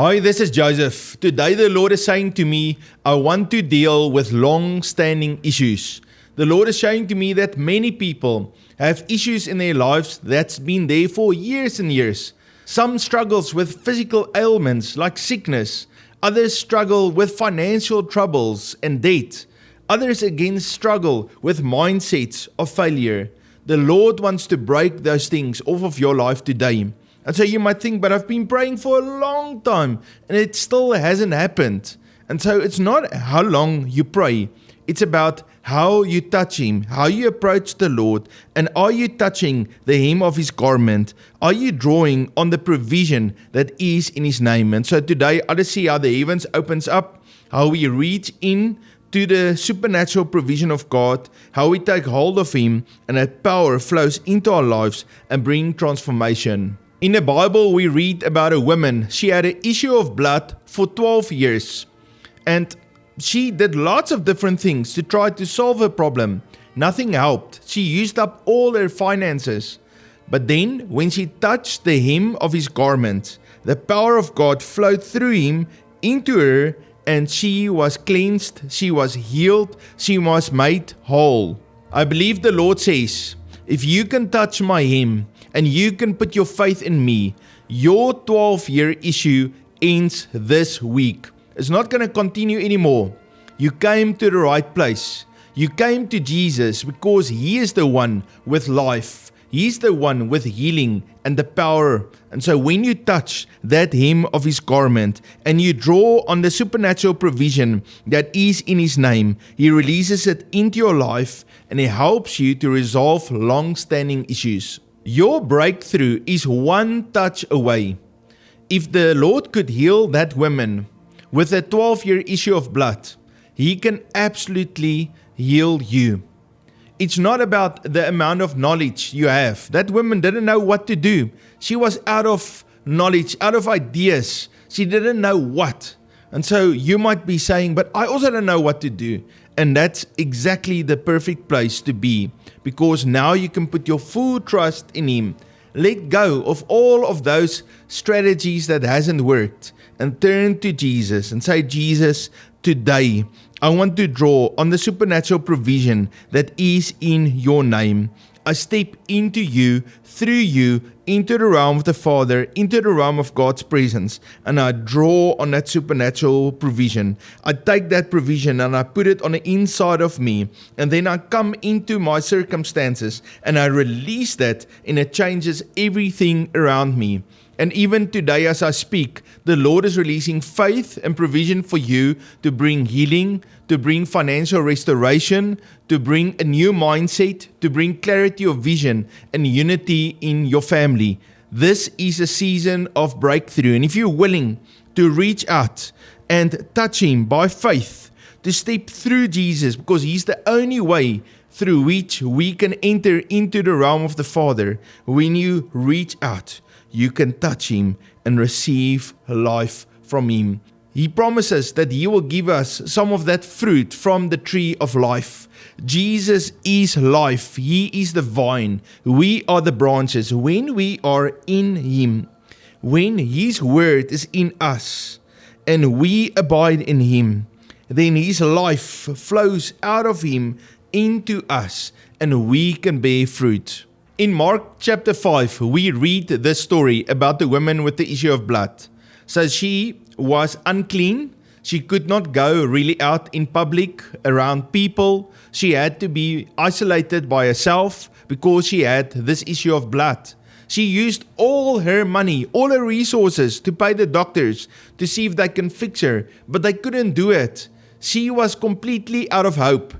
Hi, this is Joseph. Today the Lord is saying to me, I want to deal with long-standing issues. The Lord is showing to me that many people have issues in their lives that's been there for years and years. Some struggles with physical ailments like sickness. Others struggle with financial troubles and debt. Others again struggle with mindsets of failure. The Lord wants to break those things off of your life today. And so you might think, but I've been praying for a long time and it still hasn't happened. And so it's not how long you pray. It's about how you touch Him, how you approach the Lord, and are you touching the hem of His garment? Are you drawing on the provision that is in His name? And so today, I just see how the heavens opens up, how we reach in to the supernatural provision of God, how we take hold of Him, and that power flows into our lives and bring transformation. In the Bible, we read about a woman. She had an issue of blood for 12 years. And she did lots of different things to try to solve her problem. Nothing helped. She used up all her finances. But then, when she touched the hem of His garment, the power of God flowed through Him into her, and she was cleansed, she was healed, she was made whole. I believe the Lord says, if you can touch my hem, and you can put your faith in me, your 12-year issue ends this week. It's not going to continue anymore. You came to the right place. You came to Jesus because He is the one with life. He's the one with healing and the power. And so when you touch that hem of His garment and you draw on the supernatural provision that is in His name, He releases it into your life and He helps you to resolve long-standing issues. Your breakthrough is one touch away. If the Lord could heal that woman with a 12-year issue of blood, He can absolutely heal you. It's not about the amount of knowledge you have. That woman didn't know what to do. She was out of knowledge, out of ideas. She didn't know what. And so you might be saying, but I also don't know what to do. And that's exactly the perfect place to be, because now you can put your full trust in Him. Let go of all of those strategies that hasn't worked and turn to Jesus and say, Jesus, today I want to draw on the supernatural provision that is in your name. I step into you, through you, into the realm of the Father, into the realm of God's presence, and I draw on that supernatural provision. I take that provision and I put it on the inside of me, and then I come into my circumstances and I release that, and it changes everything around me. And even today as I speak, the Lord is releasing faith and provision for you to bring healing, to bring financial restoration, to bring a new mindset, to bring clarity of vision and unity in your family. This is a season of breakthrough. And if you're willing to reach out and touch Him by faith, to step through Jesus, because He's the only way through which we can enter into the realm of the Father. When you reach out, you can touch Him and receive life from Him. He promises that He will give us some of that fruit from the tree of life. Jesus is life. He is the vine. We are the branches. When we are in Him, when His word is in us and we abide in Him, then His life flows out of Him into us and we can bear fruit. In Mark chapter 5, we read this story about the woman with the issue of blood. So she was unclean. She could not go really out in public around people. She had to be isolated by herself because she had this issue of blood. She used all her money, all her resources to pay the doctors to see if they can fix her, but they couldn't do it. She was completely out of hope,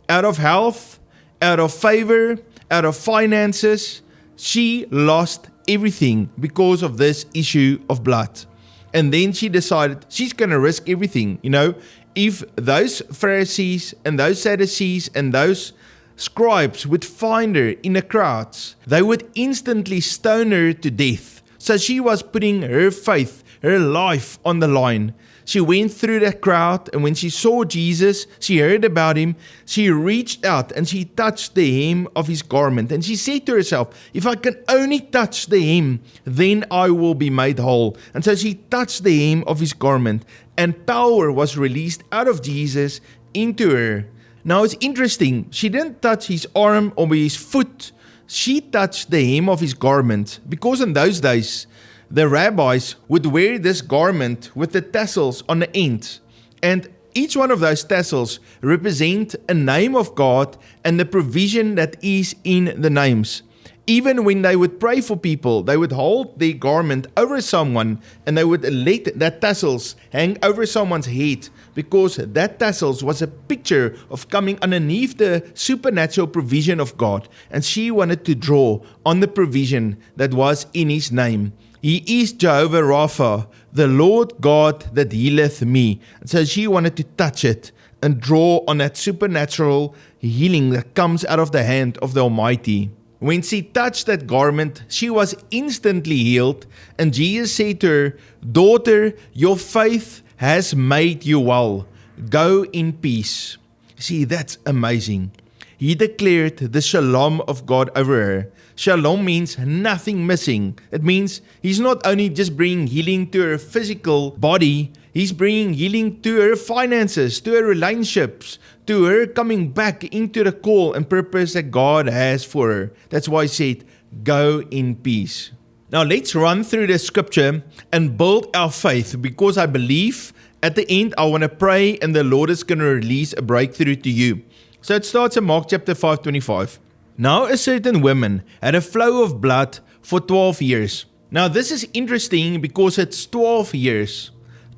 out of health, out of favor, out of finances. She lost everything because of this issue of blood. And then she decided she's going to risk everything. You know, if those Pharisees and those Sadducees and those scribes would find her in the crowds, they would instantly stone her to death. So she was putting her faith her life on the line. She went through that crowd, and when she saw Jesus, she heard about him, she reached out and she touched the hem of his garment. And she said to herself, if I can only touch the hem, then I will be made whole. And so she touched the hem of his garment, and power was released out of Jesus into her. Now it's interesting, she didn't touch his arm or his foot, she touched the hem of his garment, because in those days, the rabbis would wear this garment with the tassels on the end. And each one of those tassels represent a name of God and the provision that is in the names. Even when they would pray for people, they would hold their garment over someone and they would let that tassels hang over someone's head, because that tassels was a picture of coming underneath the supernatural provision of God. And she wanted to draw on the provision that was in his name. He is Jehovah Rapha, the Lord God that healeth me. And so she wanted to touch it and draw on that supernatural healing that comes out of the hand of the Almighty. When she touched that garment, she was instantly healed. And Jesus said to her, daughter, your faith has made you well. Go in peace. See, that's amazing. He declared the shalom of God over her. Shalom means nothing missing. It means he's not only just bringing healing to her physical body, he's bringing healing to her finances, to her relationships, to her coming back into the call and purpose that God has for her. That's why he said, go in peace. Now let's run through the scripture and build our faith, because I believe at the end I want to pray and the Lord is going to release a breakthrough to you. So it starts in Mark chapter 5:25. Now a certain woman had a flow of blood for 12 years. Now this is interesting because it's 12 years.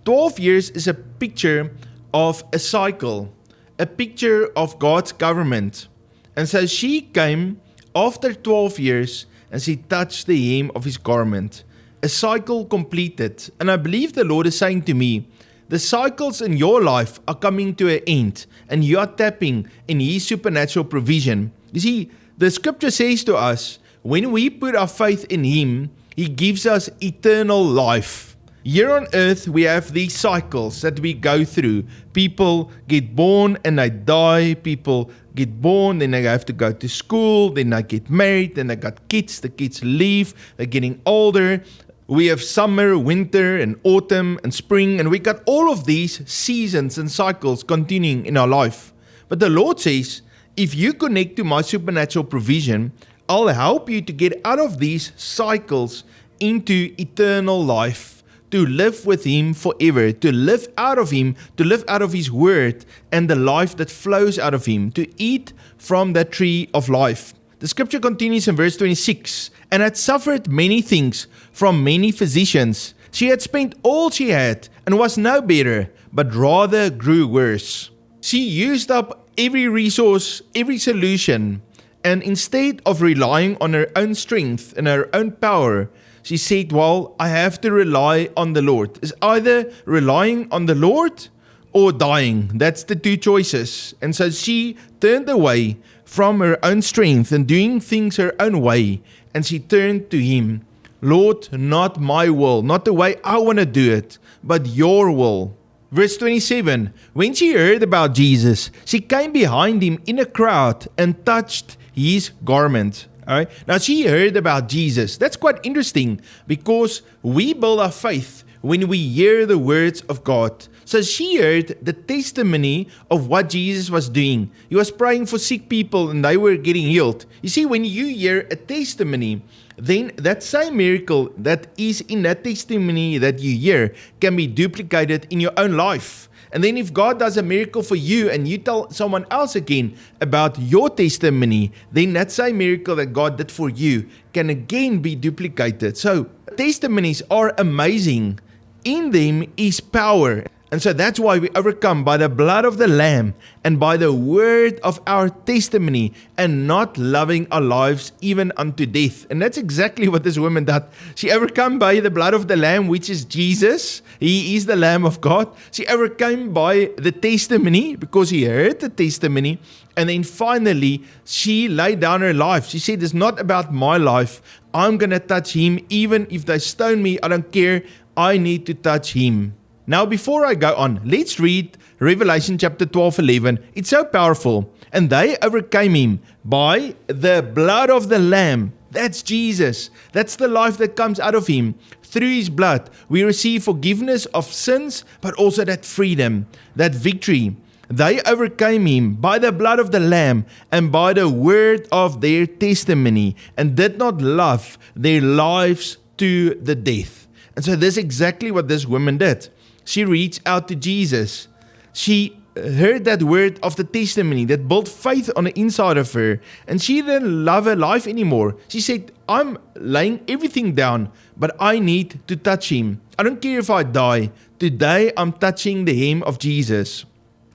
12 years is a picture of a cycle, a picture of God's government. And so she came after 12 years and she touched the hem of his garment. A cycle completed. And I believe the Lord is saying to me, the cycles in your life are coming to an end and you are tapping in his supernatural provision. You see, the scripture says to us, when we put our faith in him, he gives us eternal life. Here on earth, we have these cycles that we go through. People get born and they die. People get born, then they have to go to school, then they get married, then they got kids. The kids leave, they're getting older. We have summer, winter, and autumn, and spring, and we got all of these seasons and cycles continuing in our life. But the Lord says, if you connect to my supernatural provision, I'll help you to get out of these cycles into eternal life, to live with him forever, to live out of him, to live out of his word and the life that flows out of him, to eat from that tree of life. The scripture continues in verse 26, and had suffered many things from many physicians. She had spent all she had and was no better, but rather grew worse. She used up every resource, every solution, and instead of relying on her own strength and her own power, she said, well, I have to rely on the Lord. It's either relying on the Lord or dying. That's the two choices. And so she turned away from her own strength and doing things her own way, and she turned to him. Lord, not my will, not the way I want to do it, but your will. Verse 27, when she heard about Jesus, she came behind him in a crowd and touched his garment. All right. Now she heard about Jesus. That's quite interesting because we build our faith when we hear the words of God. So she heard the testimony of what Jesus was doing. He was praying for sick people and they were getting healed. You see, when you hear a testimony, then that same miracle that is in that testimony that you hear can be duplicated in your own life. And then if God does a miracle for you and you tell someone else again about your testimony, then that same miracle that God did for you can again be duplicated. So testimonies are amazing. In them is power. And so that's why we overcome by the blood of the Lamb and by the word of our testimony and not loving our lives even unto death. And that's exactly what this woman did. She overcome by the blood of the Lamb, which is Jesus. He is the Lamb of God. She overcame by the testimony because he heard the testimony. And then finally, she laid down her life. She said, it's not about my life. I'm going to touch him even if they stone me. I don't care. I need to touch him. Now, before I go on, let's read Revelation chapter 12:11. It's so powerful. And they overcame him by the blood of the Lamb. That's Jesus. That's the life that comes out of him. Through his blood, we receive forgiveness of sins, but also that freedom, that victory. They overcame him by the blood of the Lamb and by the word of their testimony, and did not love their lives to the death. And so this is exactly what this woman did. She reached out to Jesus. She heard that word of the testimony that built faith on the inside of her, and she didn't love her life anymore. She said, I'm laying everything down, but I need to touch him. I don't care if I die. Today I'm touching the hem of Jesus.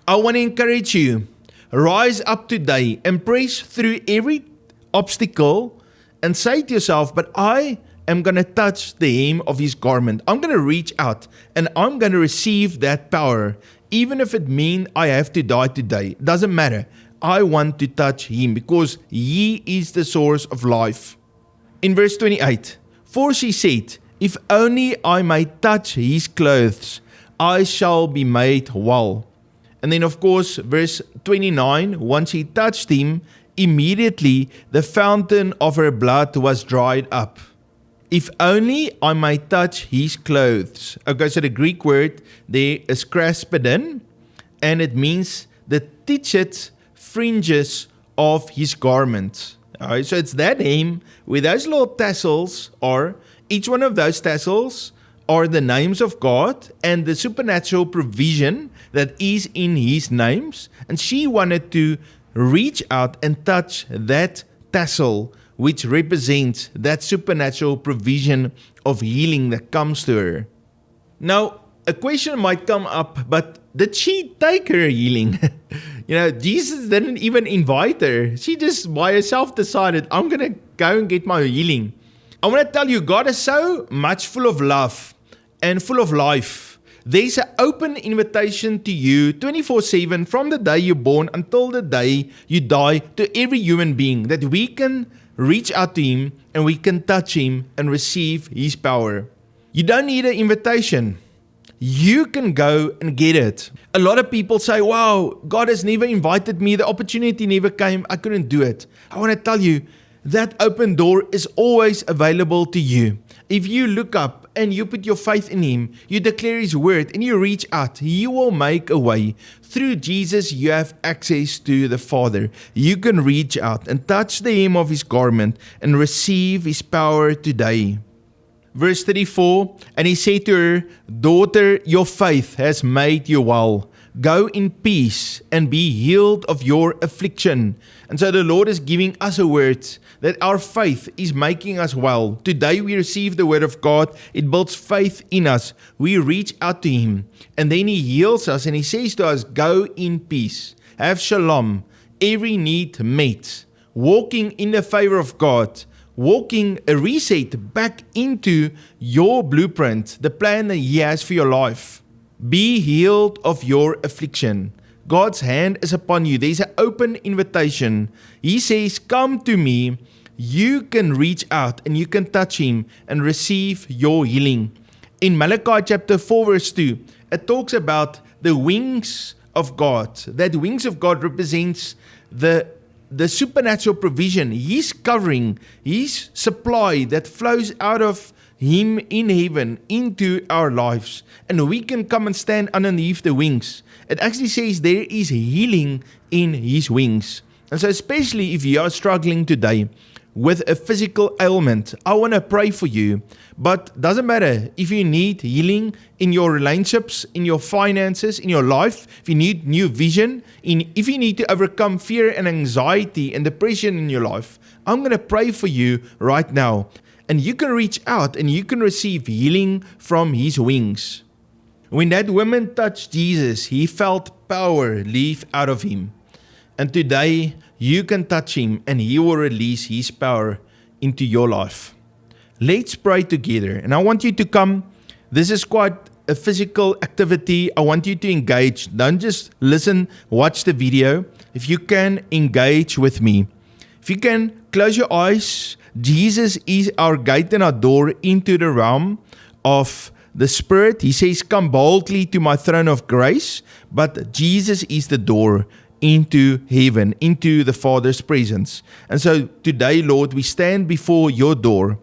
I want to encourage you, rise up today and press through every obstacle and say to yourself, but I am going to touch the hem of his garment. I'm going to reach out and I'm going to receive that power. Even if it means I have to die today, doesn't matter. I want to touch him because he is the source of life. In verse 28, for she said, if only I may touch his clothes, I shall be made well. And then of course, verse 29, once he touched him, immediately the fountain of her blood was dried up. If only I may touch his clothes. Okay, so the Greek word there is kraspedon, and it means the titched fringes of his garment. Alright, so it's that hem where those little tassels are. Each one of those tassels are the names of God and the supernatural provision that is in his names. And she wanted to reach out and touch that tassel, which represents that supernatural provision of healing that comes to her. Now, a question might come up, but did she take her healing? Jesus didn't even invite her. She just by herself decided, I'm going to go and get my healing. I want to tell you, God is so much full of love and full of life. There's an open invitation to you 24/7 from the day you're born until the day you die, to every human being, that we can reach out to him and we can touch him and receive his power. You don't need an invitation. You can go and get it. A lot of people say, wow, God has never invited me. The opportunity never came. I couldn't do it. I want to tell you, that open door is always available to you. If you look up and you put your faith in him, you declare his word and you reach out, he will make a way. Through Jesus, you have access to the Father. You can reach out and touch the hem of his garment and receive his power today. Verse 34, and he said to her, daughter, your faith has made you well. Go in peace and be healed of your affliction. And so the Lord is giving us a word that our faith is making us well. Today we receive the word of God. It builds faith in us. We reach out to him and then he heals us and he says to us, go in peace. Have shalom. Every need met. Walking in the favor of God. Walking a reset back into your blueprint, the plan that he has for your life. Be healed of your affliction. God's hand is upon you. There's an open invitation. He says, come to me. You can reach out and you can touch him and receive your healing. In Malachi chapter 4 verse 2, it talks about the wings of God. That wings of God represents the supernatural provision, his covering, his supply that flows out of him in heaven into our lives. And we can come and stand underneath the wings. It actually says there is healing in his wings. And so especially if you are struggling today with a physical ailment, I want to pray for you. But doesn't matter if you need healing in your relationships, in your finances, in your life, if you need new vision, if you need to overcome fear and anxiety and depression in your life, I'm going to pray for you right now. And you can reach out and you can receive healing from his wings. When that woman touched Jesus, he felt power leave out of him. And today, you can touch him and he will release his power into your life. Let's pray together. And I want you to come. This is quite a physical activity. I want you to engage. Don't just listen, watch the video. If you can, engage with me. If you can, close your eyes. Jesus is our gate and our door into the realm of the Spirit. He says, come boldly to my throne of grace. But Jesus is the door into heaven, into the Father's presence. And so today, Lord, we stand before your door.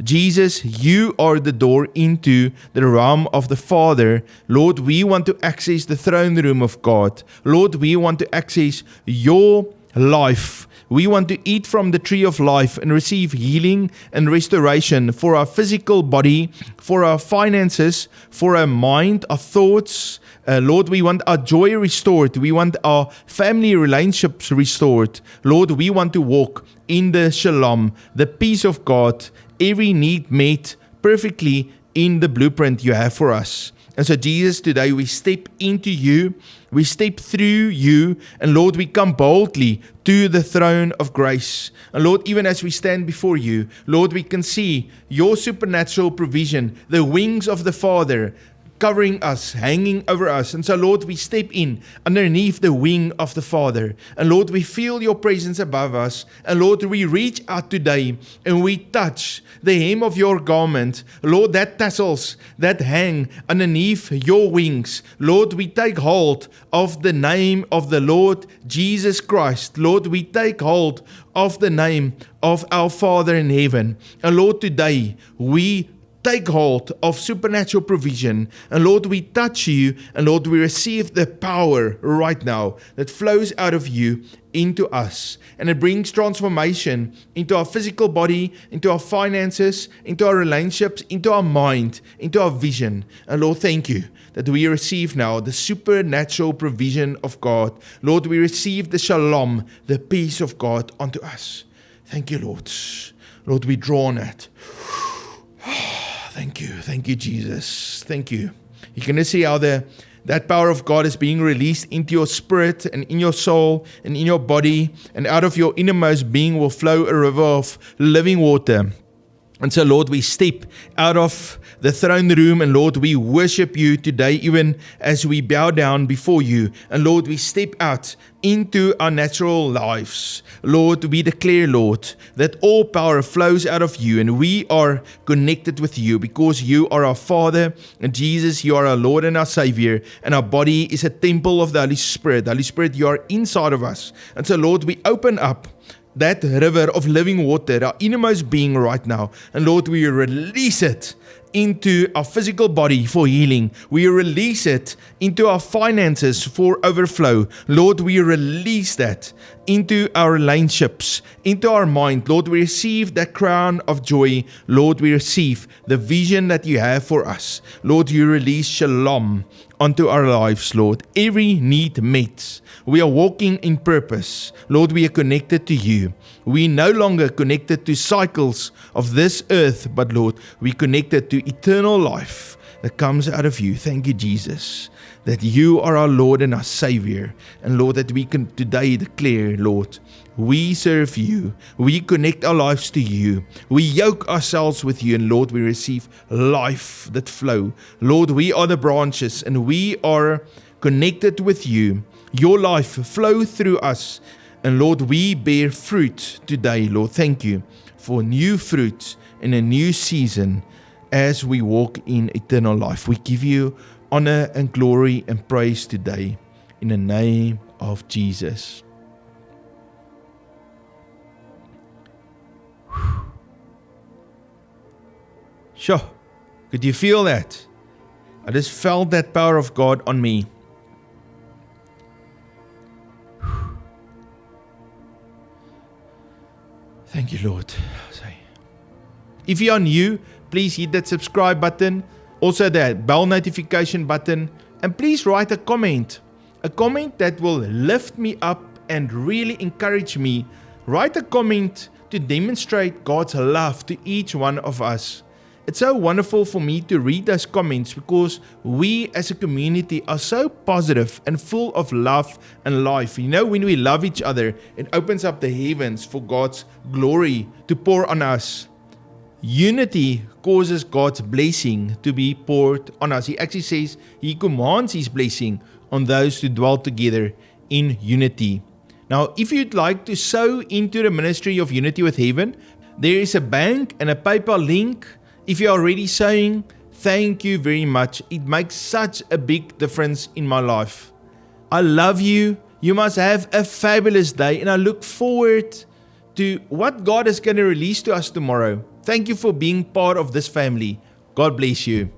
Jesus, you are the door into the realm of the Father. Lord, we want to access the throne room of God. Lord, we want to access your life. We want to eat from the tree of life and receive healing and restoration for our physical body, for our finances, for our mind, our thoughts. Lord, we want our joy restored. We want our family relationships restored. Lord, we want to walk in the shalom, the peace of God, every need met perfectly in the blueprint you have for us. And so, Jesus, today we step into you, we step through you, and Lord, we come boldly to the throne of grace. And Lord, even as we stand before you, Lord, we can see your supernatural provision, the wings of the Father, covering us, hanging over us. And so, Lord, we step in underneath the wing of the Father. And Lord, we feel your presence above us. And Lord, we reach out today and we touch the hem of your garment. Lord, that tassels that hang underneath your wings. Lord, we take hold of the name of the Lord Jesus Christ. Lord, we take hold of the name of our Father in heaven. And Lord, today we take hold of supernatural provision. And Lord, we touch you. And Lord, we receive the power right now that flows out of you into us. And it brings transformation into our physical body, into our finances, into our relationships, into our mind, into our vision. And Lord, thank you that we receive now the supernatural provision of God. Lord, we receive the shalom, the peace of God onto us. Thank you, Lord. Lord, we draw on it. Thank you, Jesus. Thank you. You can see how that power of God is being released into your spirit and in your soul and in your body, and out of your innermost being will flow a river of living water. And so, Lord, we step out of the throne room, and Lord, we worship you today, even as we bow down before you. And Lord, we step out into our natural lives. Lord, we declare, Lord, that all power flows out of you, and we are connected with you because you are our Father, and Jesus, you are our Lord and our Savior, and our body is a temple of the Holy Spirit. The Holy Spirit, you are inside of us. And so, Lord, we open up that river of living water, our innermost being right now. And Lord, we release it into our physical body for healing. We release it into our finances for overflow. Lord, we release that into our relationships, into our mind. Lord, we receive that crown of joy. Lord, we receive the vision that you have for us. Lord, you release shalom onto our lives, Lord. Every need met. We are walking in purpose. Lord, we are connected to you. We no longer connected to cycles of this earth, but Lord, we connected to eternal life that comes out of you. Thank you, Jesus, that you are our Lord and our Savior. And Lord, that we can today declare, Lord, we serve you. We connect our lives to you. We yoke ourselves with you. And Lord, we receive life that flow. Lord, we are the branches and we are connected with you. Your life flow through us. And Lord, we bear fruit today. Lord, thank you for new fruit in a new season as we walk in eternal life. We give you honor and glory and praise today in the name of Jesus. Sure. Could you feel that? I just felt that power of God on me. Thank you, Lord. If you are new, please hit that subscribe button, also that bell notification button, and please write a comment that will lift me up and really encourage me. Write a comment to demonstrate God's love to each one of us. It's so wonderful for me to read those comments because we as a community are so positive and full of love and life. You know, when we love each other, it opens up the heavens for God's glory to pour on us. Unity causes God's blessing to be poured on us. He actually says He commands His blessing on those who dwell together in unity. Now, if you'd like to sow into the ministry of Unity with Heaven, there is a bank and a PayPal link. If you're already sowing, Thank you very much. It makes such a big difference in my life. I love you. You must have a fabulous day, and I look forward to what God is going to release to us tomorrow. Thank you for being part of this family. God bless you.